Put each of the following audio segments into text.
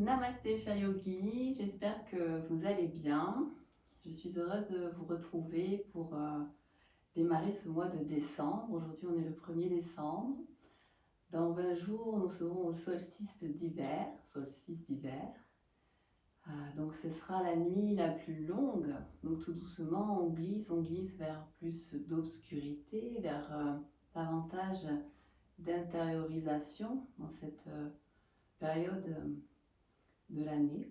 Namasté chers yogis, j'espère que vous allez bien. Je suis heureuse de vous retrouver pour démarrer ce mois de décembre. Aujourd'hui on est le 1er décembre. Dans 20 jours nous serons au solstice d'hiver. Donc ce sera la nuit la plus longue. Donc tout doucement on glisse vers plus d'obscurité, vers davantage d'intériorisation dans cette période de l'année.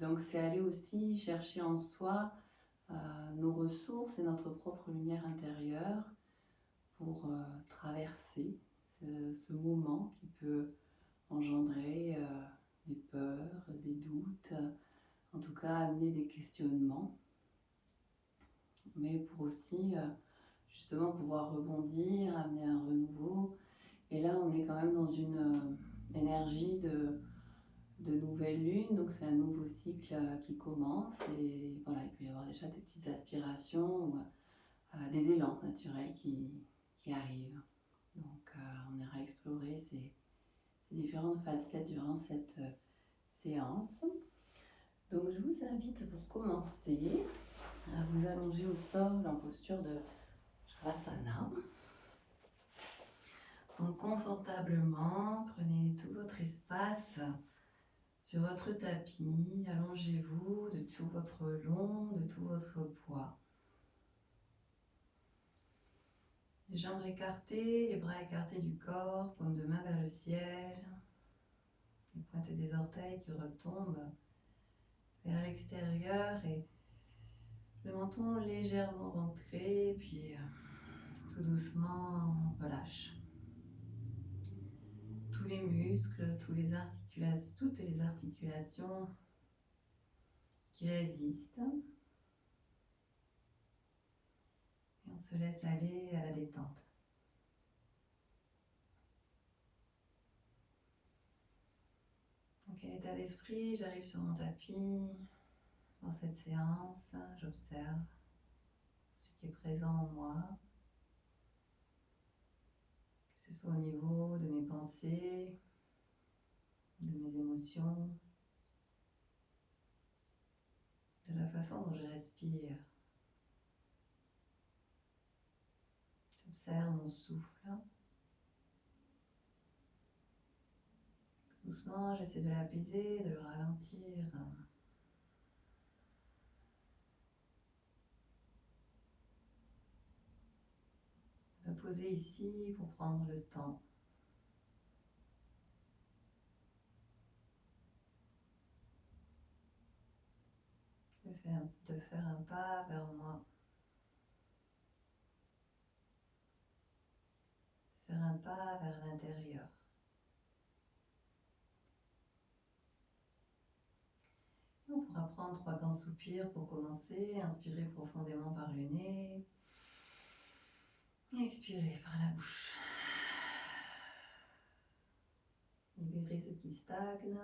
Donc c'est aller aussi chercher en soi nos ressources et notre propre lumière intérieure pour traverser ce moment qui peut engendrer des peurs, des doutes, en tout cas amener des questionnements, mais pour aussi justement pouvoir rebondir, amener un renouveau. Et là on est quand même dans une énergie de nouvelle lune, donc c'est un nouveau cycle qui commence et voilà, il peut y avoir déjà des petites aspirations ou des élans naturels qui arrivent. Donc on ira explorer ces différentes facettes durant cette séance. Donc je vous invite pour commencer à vous allonger au sol en posture de Shavasana. Donc confortablement, prenez tout votre espace sur votre tapis, allongez-vous de tout votre long, de tout votre poids. Les jambes écartées, les bras écartés du corps, paume de main vers le ciel, les pointes des orteils qui retombent vers l'extérieur et le menton légèrement rentré, puis tout doucement on relâche. Tous les muscles, toutes les articulations qui résistent. Et on se laisse aller à la détente. Dans quel état d'esprit j'arrive sur mon tapis dans cette séance, j'observe ce qui est présent en moi, que ce soit au niveau de mes pensées, de mes émotions, de la façon dont je respire. J'observe mon souffle. Doucement, j'essaie de l'apaiser, de le ralentir. Me poser ici pour prendre le temps. De faire un pas vers moi. De faire un pas vers l'intérieur. On pourra prendre 3 grands soupirs pour commencer. Inspirez profondément par le nez. Et expirez par la bouche. Libérez ce qui stagne,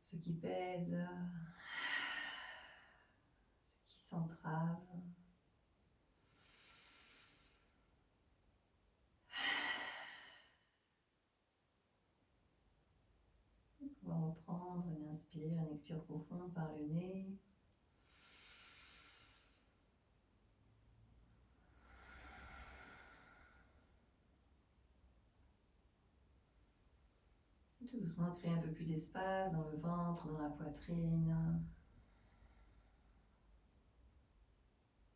ce qui pèse, ce qui s'entrave. On va reprendre une expire profonde par le nez. Et tout doucement, créer un peu plus d'espace dans le ventre, dans la poitrine.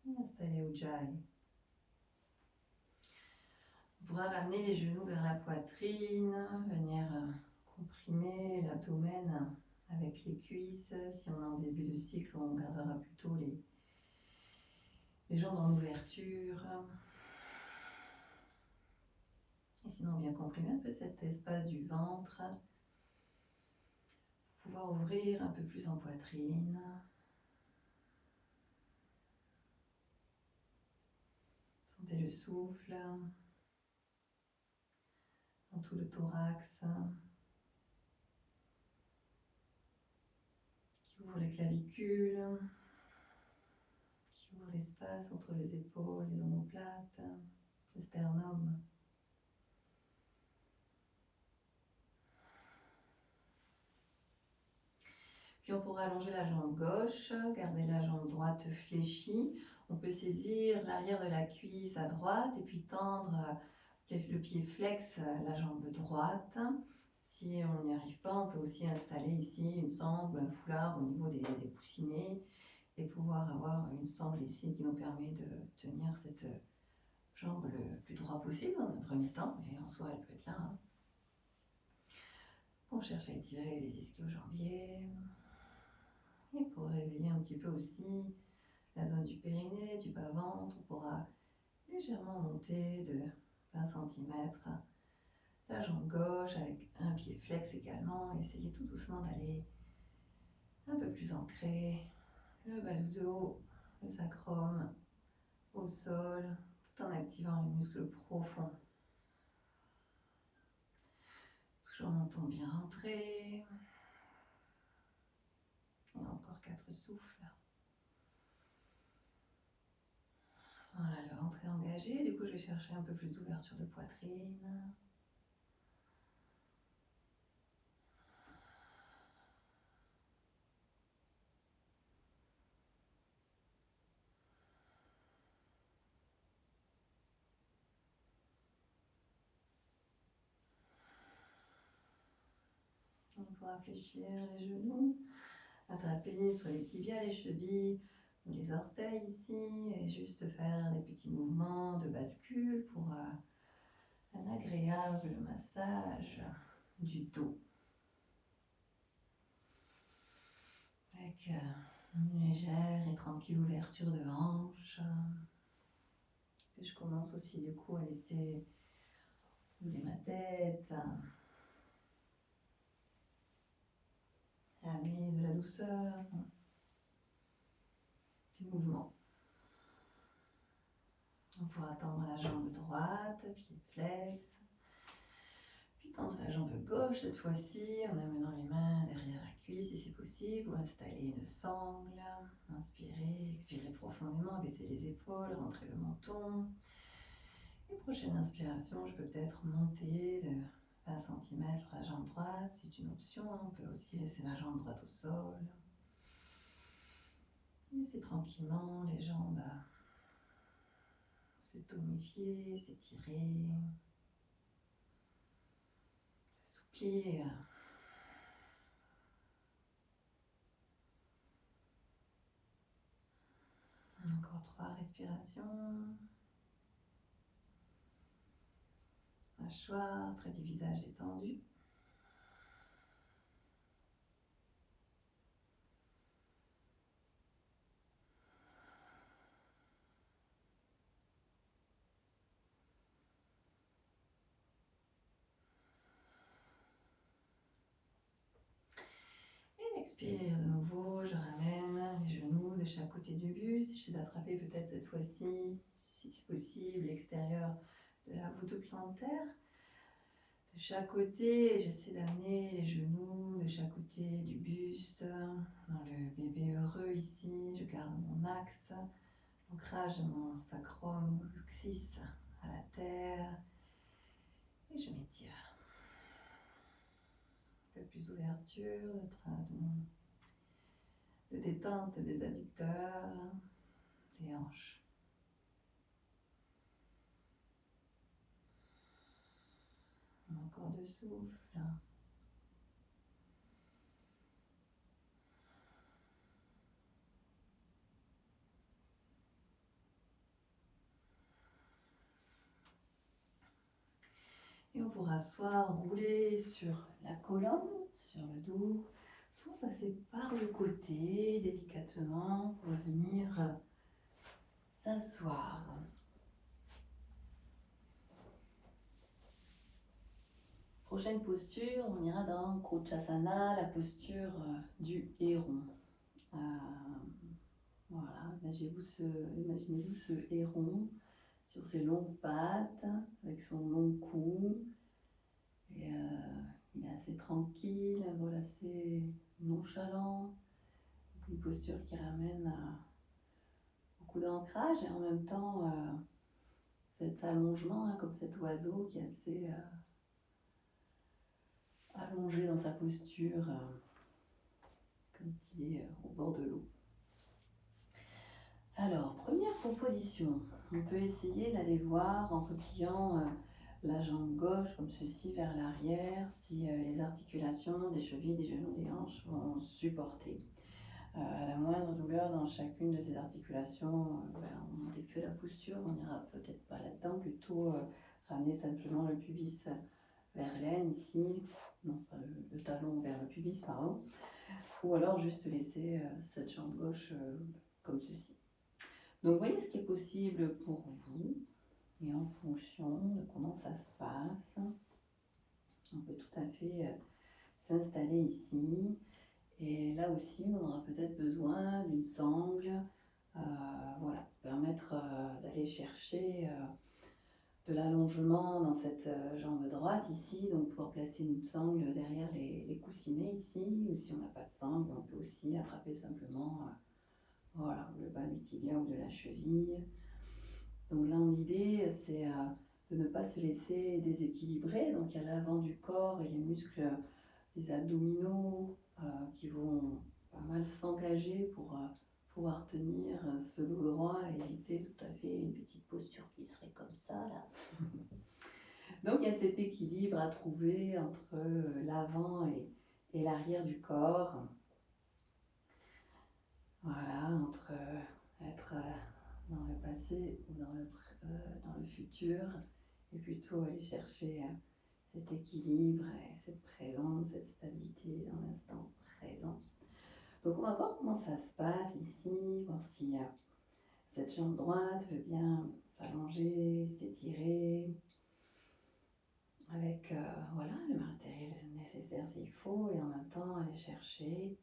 Et installez Ujjayi. On pourra ramener les genoux vers la poitrine, venir comprimer l'abdomen avec les cuisses. Si on est en début de cycle, on gardera plutôt les jambes en ouverture. Et sinon, bien comprimer un peu cet espace du ventre pour pouvoir ouvrir un peu plus en poitrine. Sentez le souffle dans tout le thorax qui ouvre les clavicules, qui ouvre l'espace entre les épaules, les omoplates, le sternum. Puis on pourra allonger la jambe gauche, garder la jambe droite fléchie. On peut saisir l'arrière de la cuisse à droite et puis tendre le pied flex, la jambe droite. Si on n'y arrive pas, on peut aussi installer ici une sangle, un foulard au niveau des coussinets et pouvoir avoir une sangle ici qui nous permet de tenir cette jambe le plus droit possible dans un premier temps, mais en soi elle peut être là. On cherche à étirer les ischio-jambiers. Et pour réveiller un petit peu aussi la zone du périnée, du bas-ventre, on pourra légèrement monter de 20 cm la jambe gauche avec un pied flex également. Essayez tout doucement d'aller un peu plus ancré, le bas du dos, le sacrum au sol, tout en activant les muscles profonds. Toujours menton bien rentré. Et encore 4 souffles. Voilà, le ventre est engagé. Du coup, je vais chercher un peu plus d'ouverture de poitrine. On pourra fléchir les genoux, attraper soit les tibias, les chevilles ou les orteils ici et juste faire des petits mouvements de bascule pour un agréable massage du dos. Avec une légère et tranquille ouverture de hanche. Puis je commence aussi du coup à laisser bouger ma tête, à amener de la douceur, du mouvement. On pourra tendre la jambe droite, pied flex, puis tendre la jambe gauche cette fois-ci en amenant les mains derrière la cuisse si c'est possible, ou installer une sangle. Inspirez, expirez profondément, baissez les épaules, rentrez le menton. Et prochaine inspiration, je peux peut-être monter de 20 cm la jambe droite, c'est une option. On peut aussi laisser la jambe droite au sol. Laissez tranquillement les jambes se tonifier, s'étirer, s'assouplir. Encore 3 respirations. Mâchoire, trait du visage étendu. Et expire de nouveau, je ramène les genoux de chaque côté du buste. J'essaie d'attraper peut-être cette fois-ci, si c'est possible, l'extérieur de la voûte plantaire. De chaque côté, j'essaie d'amener les genoux de chaque côté du buste, dans le bébé heureux ici. Je garde mon axe, l'ancrage de mon sacrum coccyx à la terre. Et je m'étire. Un peu plus d'ouverture, de détente des adducteurs, des hanches. Encore 2 souffles. Et on pourra soit rouler sur la colonne, sur le dos, soit passer par le côté délicatement pour venir s'asseoir. Prochaine posture, on ira dans Krochasana, la posture du héron. Voilà, imaginez-vous ce héron sur ses longues pattes, avec son long cou. Et il est assez tranquille, un vol assez nonchalant. Donc une posture qui ramène beaucoup d'ancrage et en même temps cet allongement, comme cet oiseau qui est assez allongé dans sa posture, quand il est au bord de l'eau. Alors, première proposition, on peut essayer d'aller voir en repliant la jambe gauche comme ceci vers l'arrière si les articulations des chevilles, des genoux, des hanches vont supporter. À la moindre douleur dans chacune de ces articulations, on défait la posture, on n'ira peut-être pas là-dedans, plutôt ramener simplement le pubis vers l'aine ici, non pas le talon vers le pubis, pardon, ou alors juste laisser cette jambe gauche comme ceci. Donc voyez ce qui est possible pour vous et en fonction de comment ça se passe, on peut tout à fait s'installer ici. Et là aussi, on aura peut-être besoin d'une sangle, voilà, pour permettre d'aller chercher de l'allongement dans cette jambe droite ici, donc pouvoir placer une sangle derrière les coussinets ici, ou si on n'a pas de sangle, on peut aussi attraper simplement voilà, le bas du tibia ou de la cheville. Donc là, l'idée, c'est de ne pas se laisser déséquilibrer, donc il y a l'avant du corps et les muscles des abdominaux qui vont pas mal s'engager pour pouvoir tenir ce dos droit et éviter tout à fait une petite posture qui serait comme ça là. Donc il y a cet équilibre à trouver entre l'avant et l'arrière du corps. Voilà, entre être dans le passé ou dans le futur et plutôt aller chercher cet équilibre et cette présence, cette stabilité dans l'instant présent. Donc on va voir comment ça se passe ici, voir si cette jambe droite veut bien s'allonger, s'étirer, avec voilà, le matériel nécessaire s'il faut, et en même temps aller chercher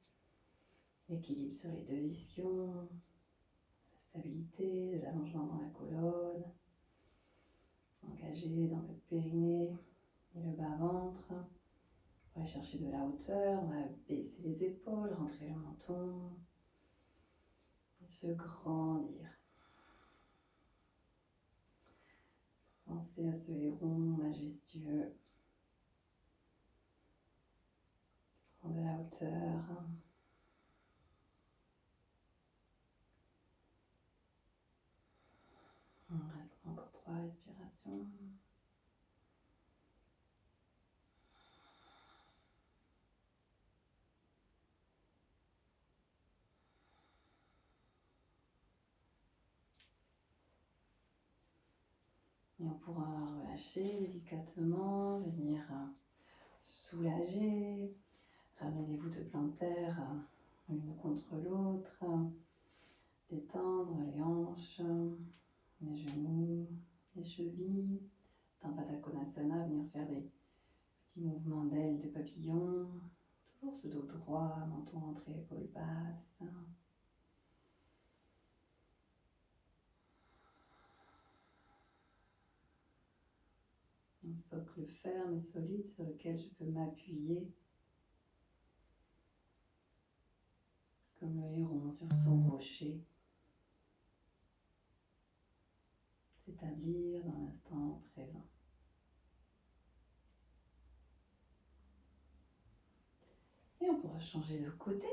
l'équilibre sur les deux ischions, la stabilité, de l'allongement dans la colonne, engagé dans le périnée et le bas-ventre. On va aller chercher de la hauteur, on va baisser les épaules, rentrer le menton, et se grandir. Pensez à ce héron majestueux. Prends de la hauteur. On restera encore 3 respirations. Et on pourra relâcher délicatement, venir soulager, ramener les voûtes plantaires l'une contre l'autre, détendre les hanches, les genoux, les chevilles. Dans Baddha Konasana, venir faire des petits mouvements d'ailes de papillon. Toujours ce dos droit, menton rentré, épaules basses. Un socle ferme et solide sur lequel je peux m'appuyer, comme le héron sur son rocher. S'établir dans l'instant présent. Et on pourra changer de côté.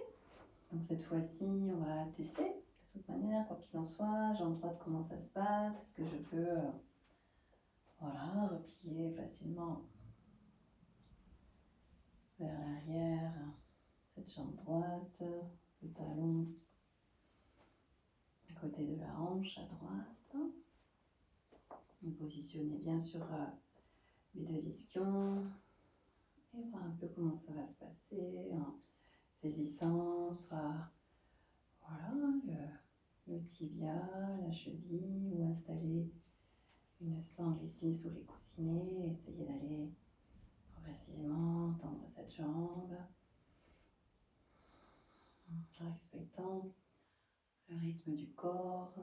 Donc cette fois-ci, on va tester. De toute manière, quoi qu'il en soit, jambe droite, comment ça se passe? Est-ce que je peux voilà, replier facilement vers l'arrière cette jambe droite, le talon à côté de la hanche à droite. Me positionner bien sur mes deux ischions et voir un peu comment ça va se passer en saisissant soit voilà, le tibia, la cheville, ou installer une sangle ici sous les coussinets, essayer d'aller progressivement tendre cette jambe en respectant le rythme du corps,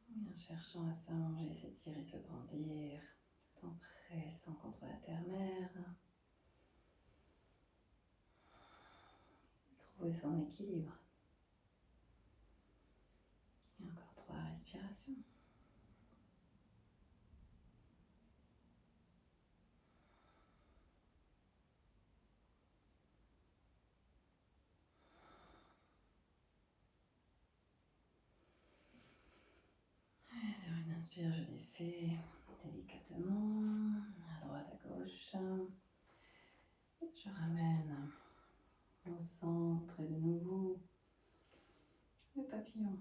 et en cherchant à s'allonger, s'étirer, se grandir tout en pressant contre la terre-mère. Trouver son équilibre. Et encore 3 respirations. papillon.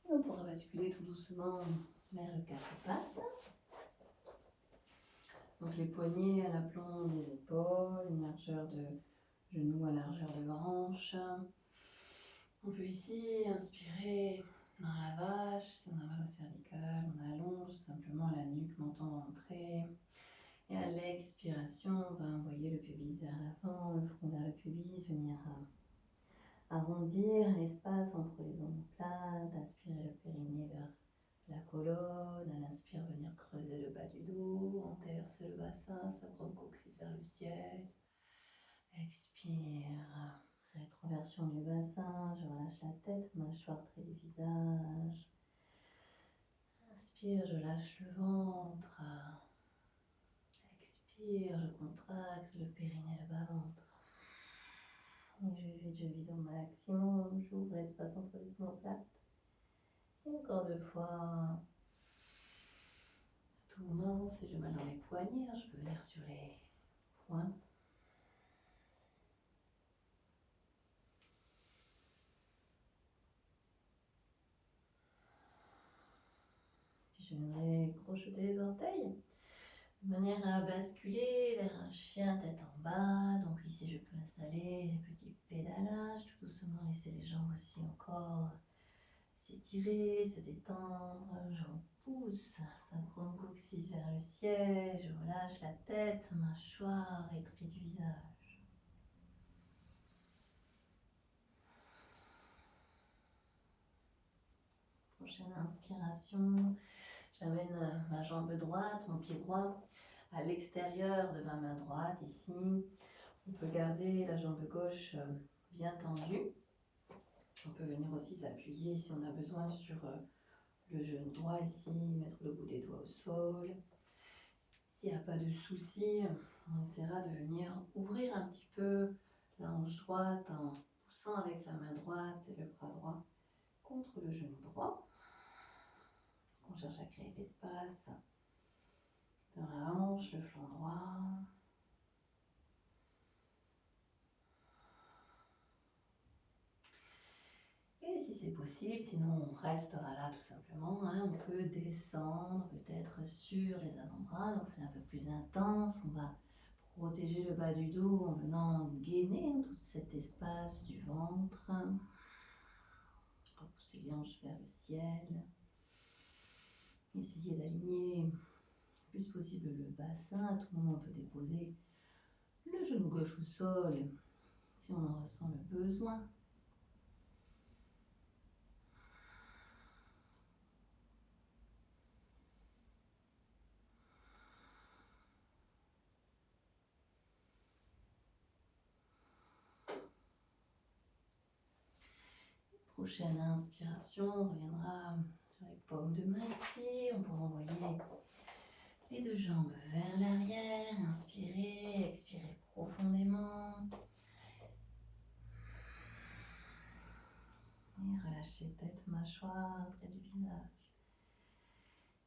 Et on pourra basculer tout doucement vers le quatre pattes. Donc les poignets à l'aplomb des épaules, une largeur de genou à largeur de hanche. On peut ici inspirer dans la vache, si on a mal au cervical, on allonge simplement la nuque, menton rentré. Et à l'expiration, on va envoyer le pubis vers l'avant, le front vers le pubis, venir arrondir l'espace entre les omoplates, aspirer le périnée vers la colonne, à l'inspire, venir creuser le bas du dos, entercer le bassin, sacrum coccyx vers le ciel. Expire, rétroversion du bassin, je relâche la tête, mâchoire, trait du visage. Inspire, je lâche le ventre. Expire, je contracte le périnée, le bas-ventre. Et je vide au maximum, j'ouvre l'espace entre les omoplates. Et encore 2 fois. Tout moment, si j'ai mal dans les poignets, je peux venir sur les poings. Puis je viendrai crocheter les orteils de manière à basculer vers un chien tête en bas. Donc ici, je peux installer des petits pédalages, tout doucement laisser les jambes aussi encore s'étirer, se détendre. Je repousse, sacrum coccyx vers le ciel, je relâche la tête, mâchoire et trait du visage. Prochaine inspiration, j'amène ma jambe droite, mon pied droit à l'extérieur de ma main droite ici. On peut garder la jambe gauche bien tendue. On peut venir aussi s'appuyer si on a besoin sur le genou droit ici, mettre le bout des doigts au sol. S'il n'y a pas de souci, on essaiera de venir ouvrir un petit peu la hanche droite en poussant avec la main droite et le bras droit contre le genou droit. On cherche à créer de l'espace dans la hanche, le flanc droit. Et si c'est possible, sinon on restera là tout simplement. On peut descendre peut-être sur les avant-bras, donc c'est un peu plus intense. On va protéger le bas du dos en venant gainer tout cet espace du ventre. Repousser les hanches vers le ciel. Essayer d'aligner le plus possible le bassin. À tout moment, on peut déposer le genou gauche au sol si on en ressent le besoin. Prochaine inspiration, on reviendra sur les paumes de main ici. On pourra envoyer les 2 jambes vers l'arrière. Inspirez, expirez profondément. Et relâchez tête, mâchoire, trait du visage.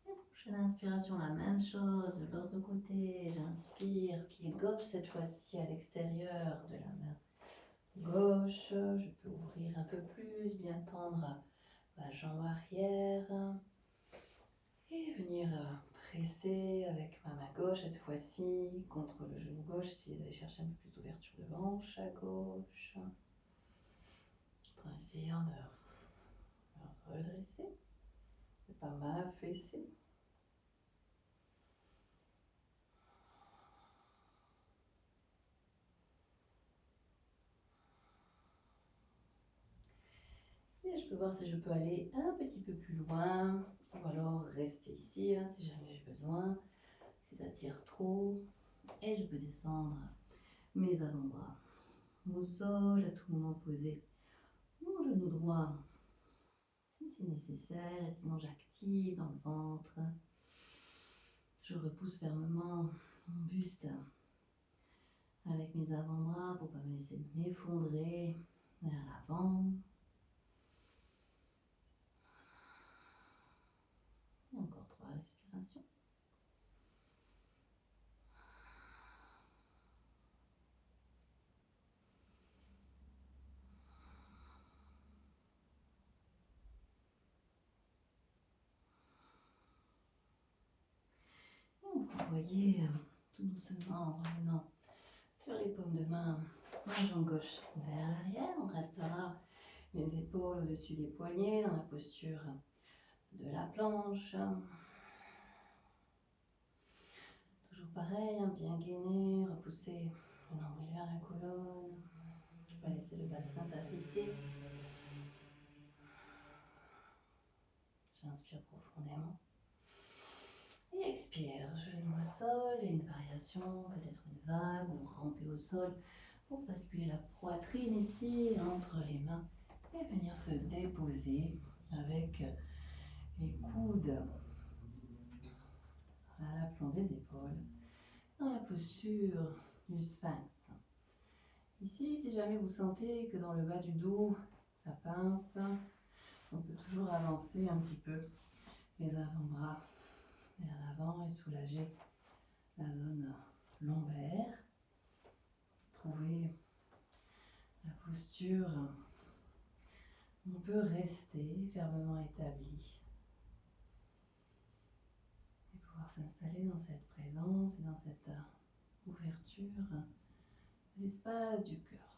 Et prochaine inspiration, la même chose de l'autre côté. J'inspire, pied gauche cette fois-ci à l'extérieur de la main gauche. Je peux ouvrir un peu plus, bien tendre ma jambe arrière. Et venir presser avec ma main gauche cette fois-ci contre le genou gauche. Essayer d'aller chercher un peu plus d'ouverture de hanche à gauche. En essayant de me redresser, de ne pas m'affaisser. Et je peux voir si je peux aller un petit peu plus loin ou alors rester ici si jamais j'ai besoin. Si ça tire trop. Et je peux descendre mes avant-bras au sol, à tout moment poser mon genou droit si c'est nécessaire. Et sinon j'active dans le ventre. Je repousse fermement mon buste avec mes avant-bras pour pas me laisser m'effondrer vers l'avant. Et encore 3 respirations. Et on va envoyer tout doucement en revenant sur les paumes de main, la jambe gauche vers l'arrière. On restera les épaules au-dessus des poignets dans la posture de la planche. Toujours pareil, bien gainé, repousser le nombril vers la colonne. Pas laisser le bassin s'affaisser. J'inspire profondément. Et expire, genou au sol et une variation, peut-être une vague ou ramper au sol pour basculer la poitrine ici entre les mains et venir se déposer avec les coudes à l'aplomb des épaules dans la posture du sphinx. Ici, si jamais vous sentez que dans le bas du dos, ça pince, on peut toujours avancer un petit peu les avant-bras vers l'avant et soulager la zone lombaire. Trouver la posture où on peut rester fermement établi et pouvoir s'installer dans cette présence et dans cette ouverture de l'espace du cœur.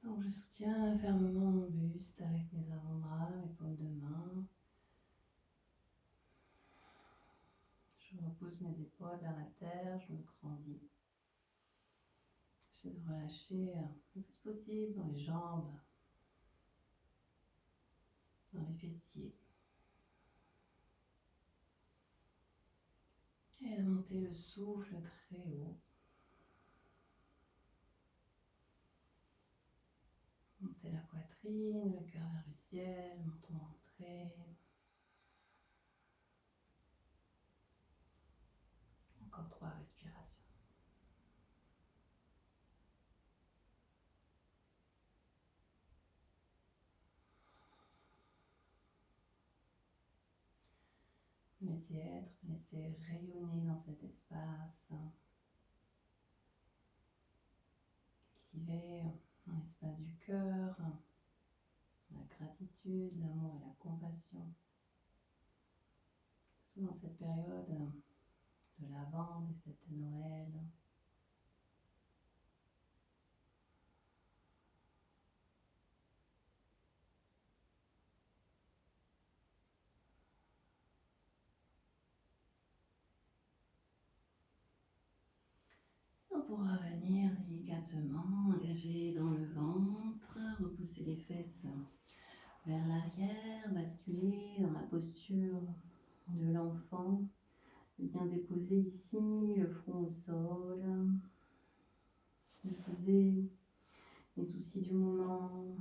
Donc je soutiens fermement mon buste avec mes avant-bras, mes paumes de main. Je repousse mes épaules vers la terre, je me grandis. J'essaie de relâcher le plus possible dans les jambes, dans les fessiers. Et de monter le souffle très haut. Monter la poitrine, le cœur vers le ciel, menton rentré. Encore 3 respirations. Laissez être, laissez rayonner dans cet espace. Cultiver dans l'espace du cœur la gratitude, l'amour et la compassion. Surtout dans cette période de l'Avent, des fêtes de Noël. On pourra venir délicatement engager dans le ventre, repousser les fesses vers l'arrière, basculer dans la posture de l'enfant. Bien déposer ici le front au sol, déposer les soucis du moment,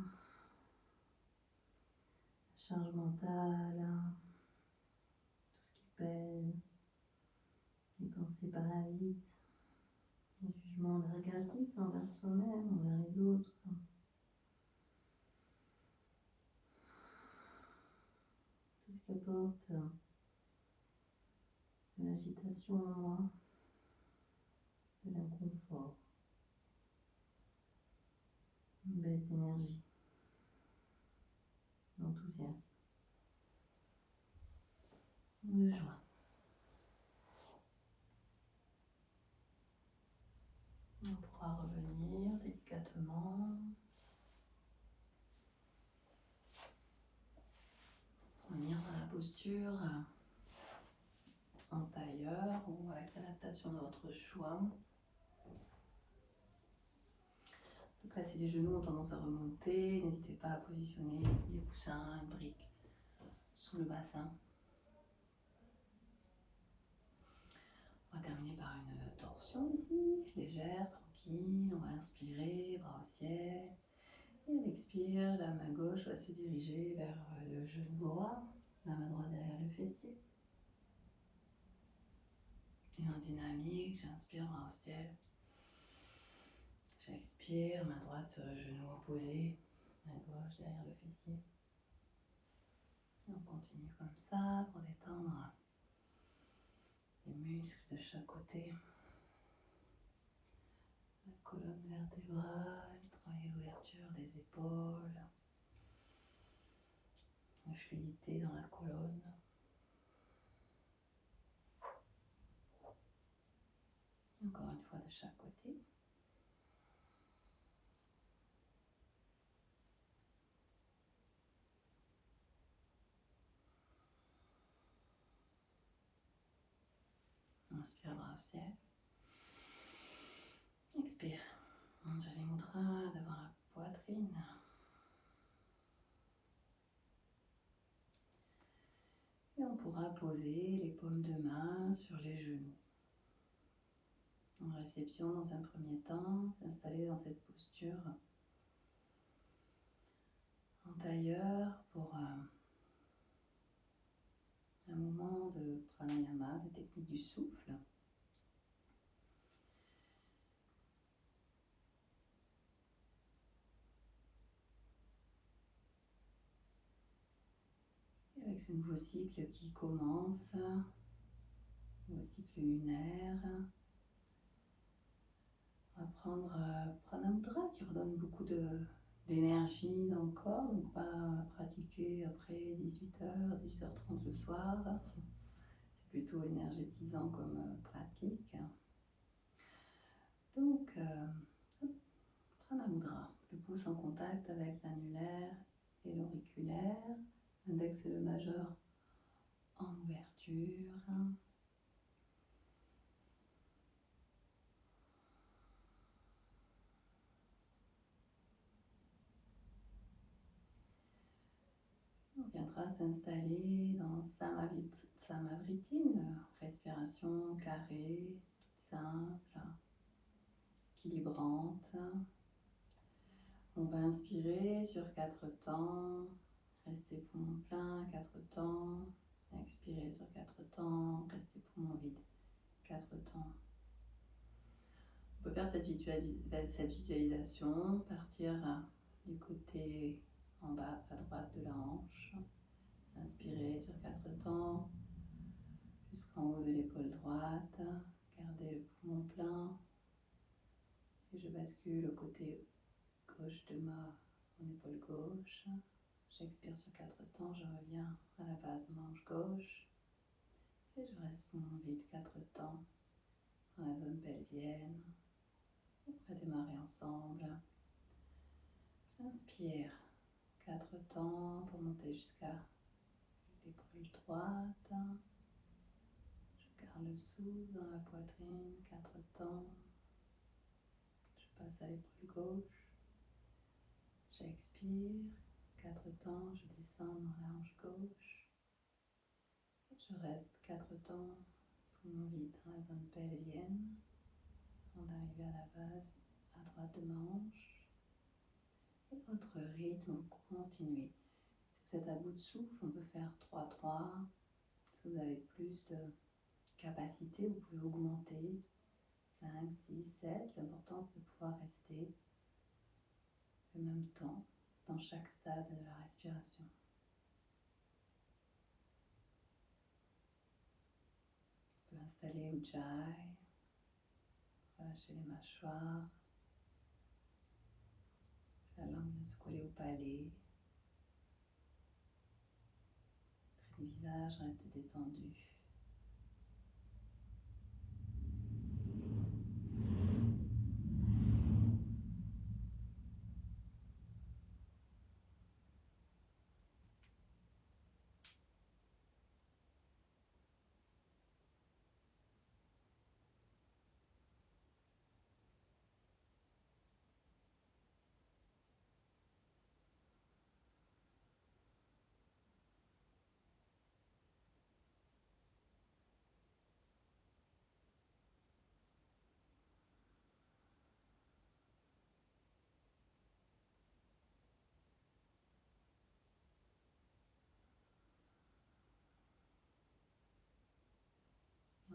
la charge mentale, tout ce qui pèse, les pensées parasites, les jugements négatifs envers soi-même, envers les autres. Tout ce qui apporte de l'agitation en moi, de l'inconfort, une baisse d'énergie, d'enthousiasme, de joie. On pourra revenir délicatement. Revenir dans la posture en tailleur ou avec l'adaptation de votre choix. Donc là, si les genoux ont tendance à remonter, n'hésitez pas à positionner des coussins, une brique sous le bassin. On va terminer par une torsion ici, légère, tranquille. On va inspirer, bras au ciel. Et on expire, la main gauche va se diriger vers le genou droit, la main droite derrière le fessier. continue en dynamique. J'inspire, bras au ciel. J'expire, main droite sur le genou opposé, main gauche derrière le fessier. Et on continue comme ça pour détendre les muscles de chaque côté. La colonne vertébrale, travailler l'ouverture des épaules, la fluidité dans la colonne. Encore une fois de chaque côté. Inspire, bras au ciel. Expire. Anjali Mudra devant la poitrine. Et on pourra poser les paumes de main sur les genoux. En réception, dans un premier temps, s'installer dans cette posture en tailleur pour un moment de pranayama, de technique du souffle. Et avec ce nouveau cycle qui commence, nouveau cycle lunaire, on va prendre Pranamudra qui redonne beaucoup d'énergie dans le corps, donc pas pratiquer après 18h, 18h30 le soir. C'est plutôt énergétisant comme pratique. Donc, Pranamudra, le pouce en contact avec l'annulaire et l'auriculaire, l'index et le majeur en ouverture. On viendra s'installer dans Samavriti, une respiration carrée, toute simple, équilibrante. On va inspirer sur 4 temps, rester poumon plein, 4 temps, expirer sur 4 temps, rester poumon vide, 4 temps. On peut faire cette visualisation, partir du côté en bas à droite de la hanche. Inspirez sur 4 temps jusqu'en haut de l'épaule droite. Gardez le poumon plein. Et je bascule au côté gauche de mon épaule gauche. J'expire sur 4 temps. Je reviens à la base de manche gauche. Et je reste poumon vide 4 temps dans la zone pelvienne. On va démarrer ensemble. J'inspire 4 temps pour monter jusqu'à l'épaule droite. Je garde le souffle dans la poitrine, 4 temps. Je passe à l'épaule gauche. J'expire, 4 temps, je descends dans la hanche gauche. Je reste 4 temps, poumon vide dans la zone pelvienne, avant d'arriver à la base à droite de ma hanche. Et votre rythme, vous continuez. Si vous êtes à bout de souffle, on peut faire 3-3. Si vous avez plus de capacité, vous pouvez augmenter 5, 6, 7. L'important c'est de pouvoir rester le même temps dans chaque stade de la respiration. On peut installer Ujjayi, relâcher les mâchoires, la langue vient se coller au palais, le visage reste détendu.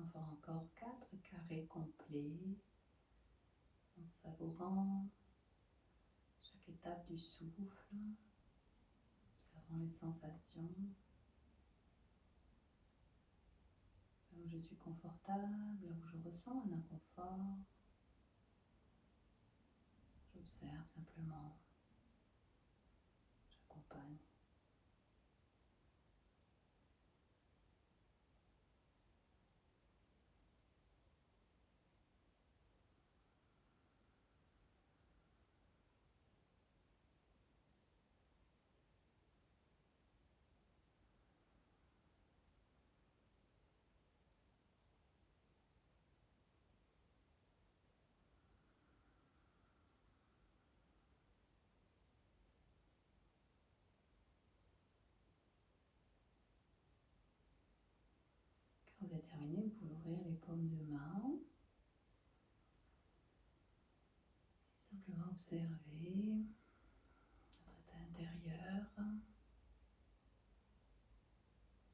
On va faire encore 4 carrés complets en savourant chaque étape du souffle, observant les sensations. Là où je suis confortable, là où je ressens un inconfort, j'observe simplement, j'accompagne. Quand vous avez terminé, vous pouvez ouvrir les paumes de main et simplement observer votre état intérieur,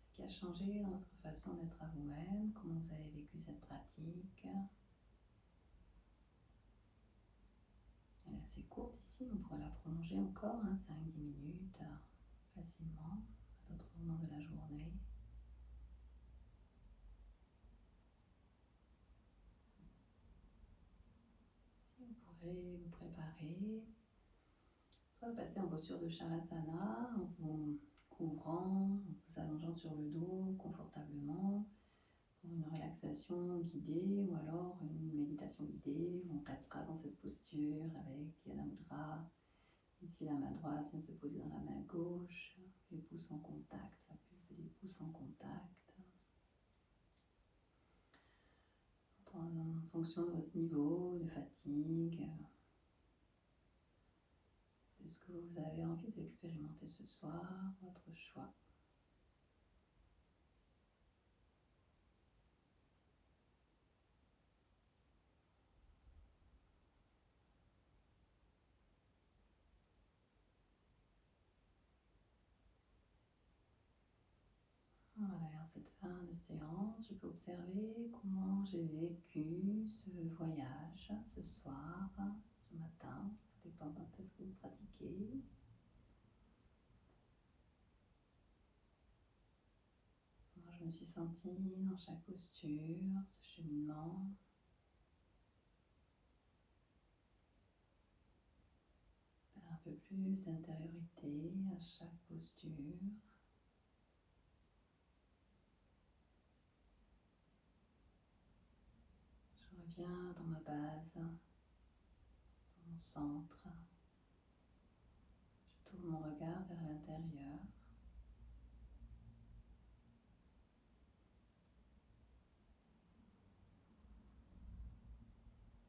ce qui a changé dans votre façon d'être à vous-même, comment vous avez vécu cette pratique. Elle est assez courte ici, on pourrait la prolonger encore, 5-10 minutes facilement à d'autres moments de la journée. Vous pourrez vous préparer, soit passer en posture de Shavasana, en vous couvrant, en vous allongeant sur le dos confortablement, pour une relaxation guidée ou alors une méditation guidée où on restera dans cette posture avec Dhyana Mudra. Ici, la main droite vient se poser dans la main gauche, les pouces en contact, la pulpe des pouces en contact. En fonction de votre niveau de fatigue, de ce que vous avez envie d'expérimenter ce soir, votre choix. Voilà, et en cette fin de séance, je peux observer comment j'ai vécu ce voyage ce soir, ce matin. Ça dépend quand est-ce que vous pratiquez. Moi, je me suis sentie dans chaque posture, ce cheminement. Faire un peu plus d'intériorité à chaque posture. Je reviens dans ma base, dans mon centre. Je tourne mon regard vers l'intérieur.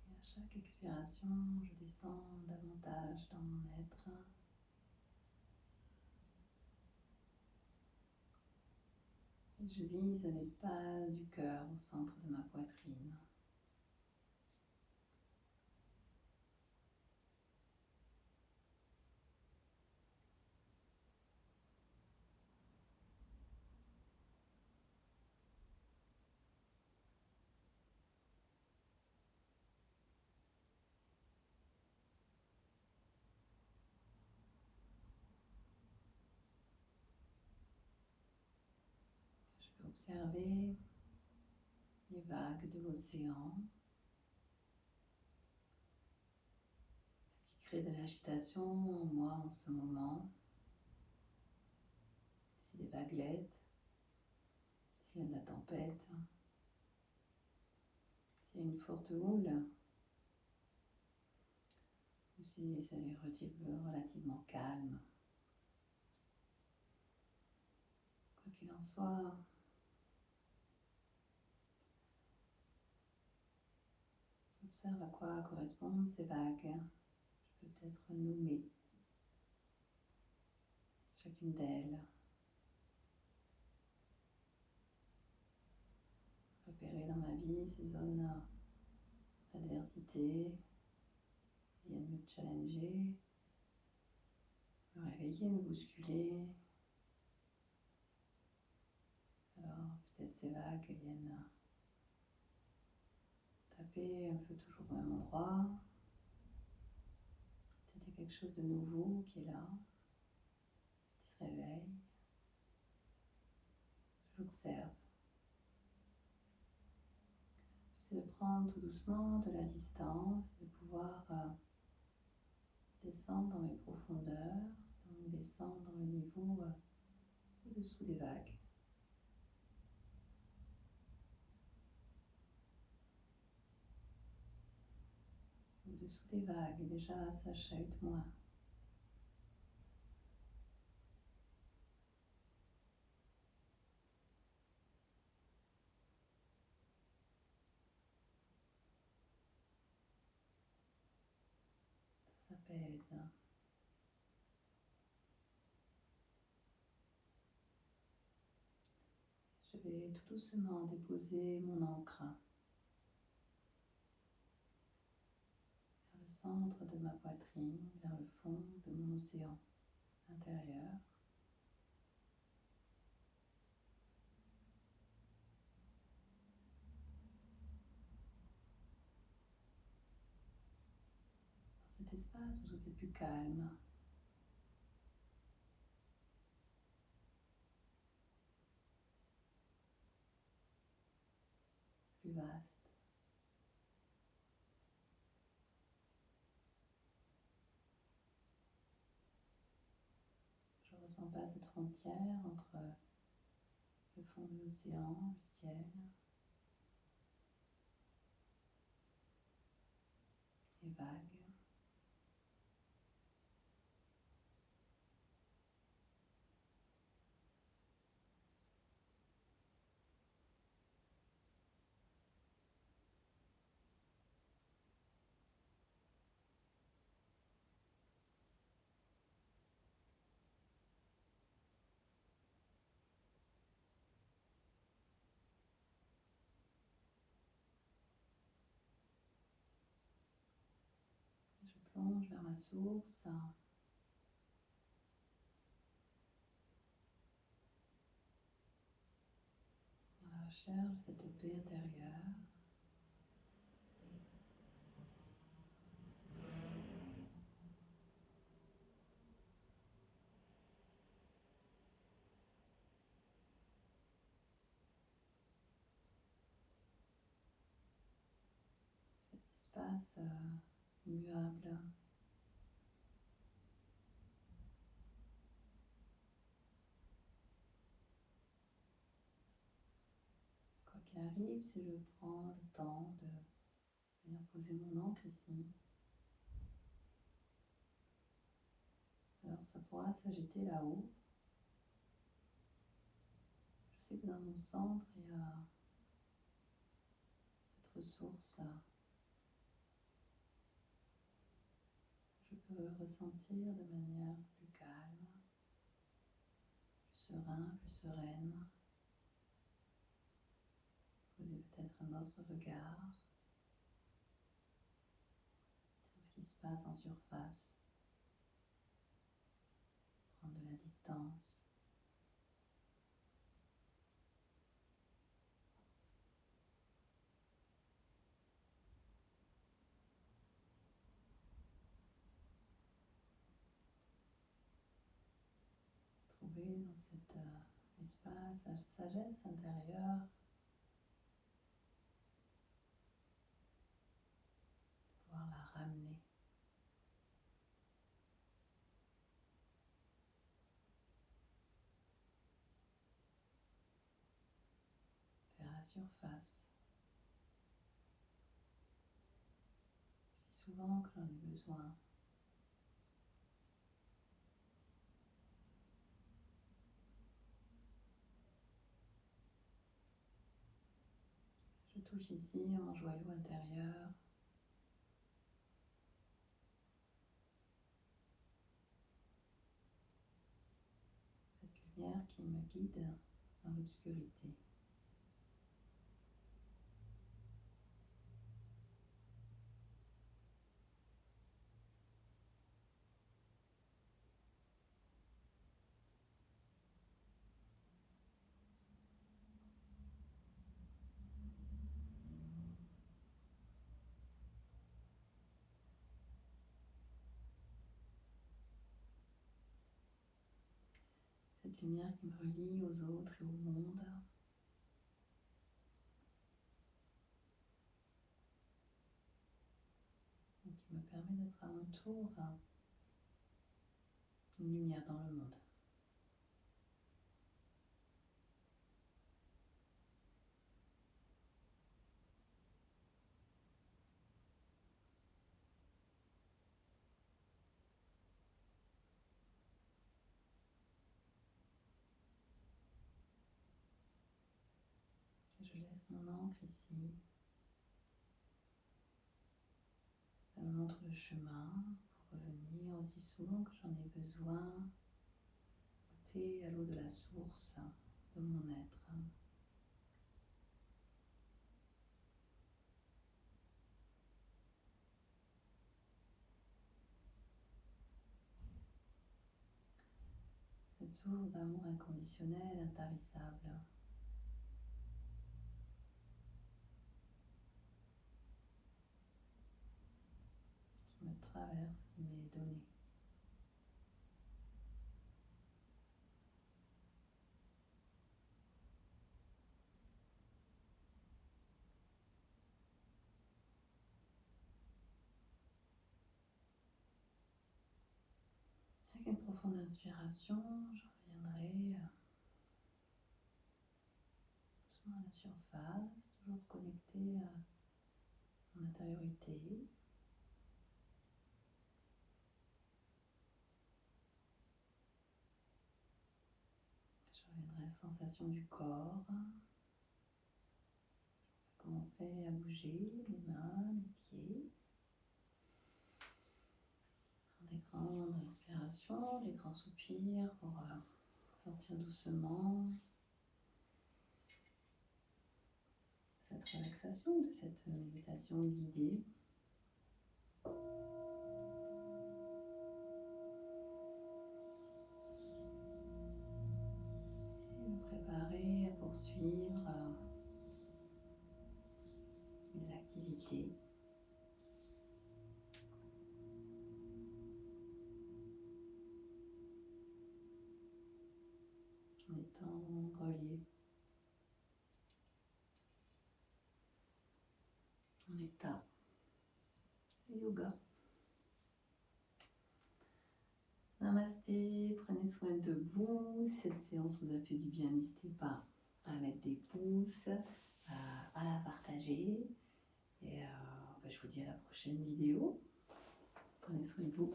Et à chaque expiration, je descends davantage dans mon être. Et je vise l'espace du cœur au centre de ma poitrine. Je peux observer les vagues de l'océan, ce qui crée de l'agitation en moi en ce moment. Ici des vaguelettes, s'il y a de la tempête, s'il y a une forte houle, ou si c'est relativement calme. Quoi qu'il en soit, j'observe à quoi correspondent ces vagues. Je peux peut-être nommer chacune d'elles, repérer dans ma vie ces zones d'adversité qui viennent me challenger, me réveiller, me bousculer. Alors peut-être ces vagues viennent attraper un peu toujours au même endroit. Peut-être il y a quelque chose de nouveau qui est là, qui se réveille. J'observe. J'essaie de prendre tout doucement de la distance, de pouvoir descendre dans mes profondeurs, donc descendre dans le niveau au-dessous des vagues. Au-dessous des vagues, et déjà ça chahute moins. Ça s'apaise. Je vais tout doucement déposer mon encre vers le centre de ma poitrine, vers le fond de mon océan intérieur. Dans cet espace où tout est plus calme, plus vaste. Je ne ressens pas cette frontière entre le fond de l'océan, le ciel, les vagues. Je plonge vers ma source, dans la recherche de cette paix intérieure. Cet espace immuable. Quoi qu'il arrive, si je prends le temps de venir poser mon encre ici, alors ça pourra s'agiter là-haut. Je sais que dans mon centre, il y a cette ressource. Je peux ressentir de manière plus calme, plus serein, plus sereine. Poser peut-être un autre regard sur ce qui se passe en surface. Prendre de la distance. Trouver dans cet espace la sagesse intérieure, pouvoir la ramener. Vers la surface. Si souvent que l'on ait besoin. Je touche ici à mon joyau intérieur. Cette lumière qui me guide dans l'obscurité. cette lumière qui me relie aux autres et au monde. Et qui me permet d'être à mon tour une lumière dans le monde. Je laisse mon encre ici. Ça me montre le chemin pour revenir aussi souvent que j'en ai besoin, goûter à l'eau de la source de mon être. Cette source d'amour inconditionnel, intarissable. Qui me traverse, qui m'est donnée. Avec une profonde inspiration, je reviendrai doucement à la surface, toujours connecté à mon intériorité. Je reviendrai à la sensation du corps. Je vais commencer à bouger les mains, les pieds. Des grandes inspirations, des grands soupirs pour sortir doucement cette relaxation, de cette méditation guidée. Et me préparer à poursuivre mes activités. En étant relié. En état de yoga. Namasté, prenez soin de vous. Si cette séance vous a fait du bien, n'hésitez pas à mettre des pouces, à la partager. Et je vous dis à la prochaine vidéo. Prenez soin de vous.